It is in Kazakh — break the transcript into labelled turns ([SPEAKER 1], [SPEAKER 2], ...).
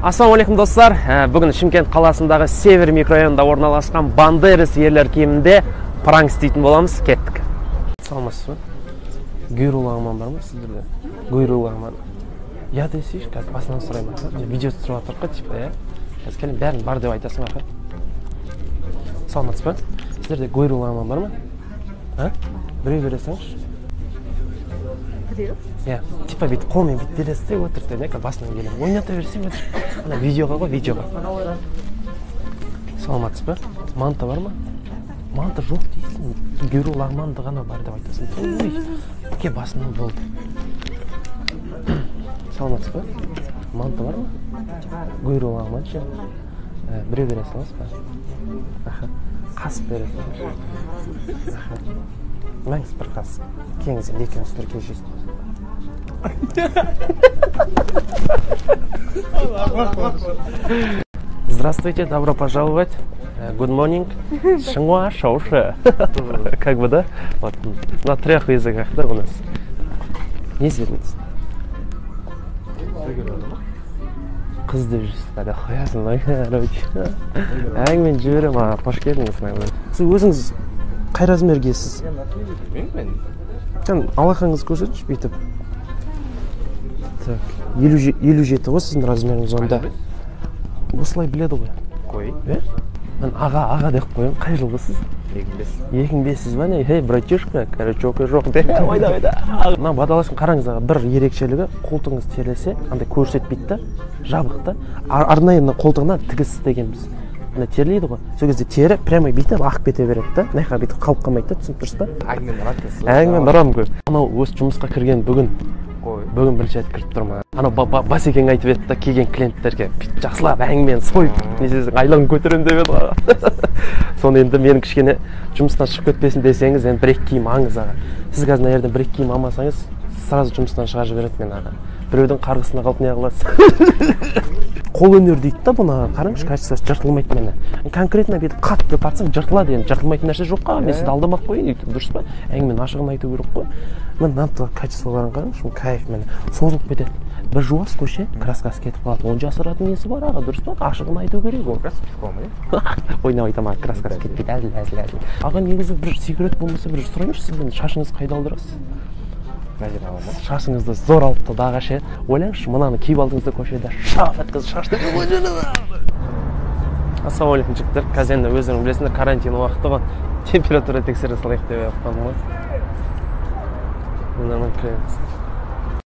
[SPEAKER 1] Ассалаумалейкум достар. Бүгін Шымкент қаласындағы Север микрорайонында орналасқан Бандерас ерлер киімінде пранк істейтін боламыз. Кеттік. Саламатсыз ба? Гүйрулағыман бар ма сіздерде? Гүйрулағыман. Я десейші, қазір басынан сұраймын. Видео түсіріп жатырық қой, типа, я. Қазір келін бәрін бар деп айтасың аға. Саламатсыз ба? Сіздерде гүйрулағыман бар ма? Біреу бересіңізші? Я, типа бит қолмен бит бересіз де өтірді, не басынан келем. Ойната берсең өтір. Ана видеоға ғой, видеоға. Саламатсыз ба? Манта бар ма? Манта жоқ дейсің. Гүйрулағыманды ғана бар деп айтасың. Ке басынан болды. Саламатсыз ба? Манта бар ма? Гүйрулағыман ше. Біреу бересіңіз ба? Қас бересіңіз. Мәңіз бір қас. Кеңізден екеуіңіз бір кешесіз. Здравствуйте, добро пожаловать. Good morning. Шыңуа шаушы. Как бы, да? Вот на 3 языках, да, у нас. Не изведіңіз. Қыз деп жүрсіз, бәді қоясың, короче. Әңмен жіберем, қош келдіңіз. Сіз өзіңіз қай размергесіз? Алақаңыз көрсетші, бүйтіп. 57 ғой сіздің размеріңіз онда. Осылай біледі ғой.
[SPEAKER 2] Қой.
[SPEAKER 1] Мен аға деп қойым. Қай жылғысыз? 25-сіз ба не? Хей, братишка, короче, жоқ де. Мына бадаласын қараңыз аға, бір ерекшелігі қолтығыңыз терлесе, андай көрсетпейді да, жабық та. Арнайы қолтығынан тігіс істегенбіз. Мына терлейді ғой. Сол кезде тері прямо бүйтіп ағып кете береді да. Найқа бүйтіп қалып қалмайды да, түсініп тұрсыз ба? Әңмен барам көп. Анау осы жұмысқа кірген бүгін бірінші рет кіріп тұрмын. Анау Басекең айтып еді да, келген клиенттерге жақсылап әңмен сойып, не десең айлығын көтерем деп еді. Соны енді менің кішкене жұмыстан шығып кетпесін десеңіз, енді бір-екі киім алыңыз аға. Сіз қазір мына жерден бір-екі киім алмасаңыз, сразу жұмыстан шығарып жібереді мен аға. Біреудің қарғысына қалып не қыласыз? Қол өнер дейді да бұны, қараңызшы, качествосы жыртылмайды мені. Конкретно бүйтіп қатты тартсаң жыртылады, енді жыртылмайтын нәрсе жоқ қой, мен сізді алдамақ қойын, дұрыс па? Әңгімен ашығын айту керек қой. Мен мынаны качестволарын қараңызшы, кайф мені созылып кетеді. Бір жуас көше краскасы кетіп қалады. Оны жасыратын несі бар аға, дұрыс па? Ашығын айту керек ол. Ойнап айтамын, краскасы кетпейді, әзіл. Аға негізі бір секрет болмаса бір сұрайыншы сізден, шашыңызды қайда алдырасыз? Шашыңызды зор алыпты дағы ше. Ойлаңызшы, мынаны киіп алдыңызда көшеде шап еткізіп шашты. Ассалаумалейкум жігіттер. Қазір енді өздерің білесіңдер, карантин уақыты ғой. Температура тексере салайық деп жатқаным ғой. Мынаны кіреміз.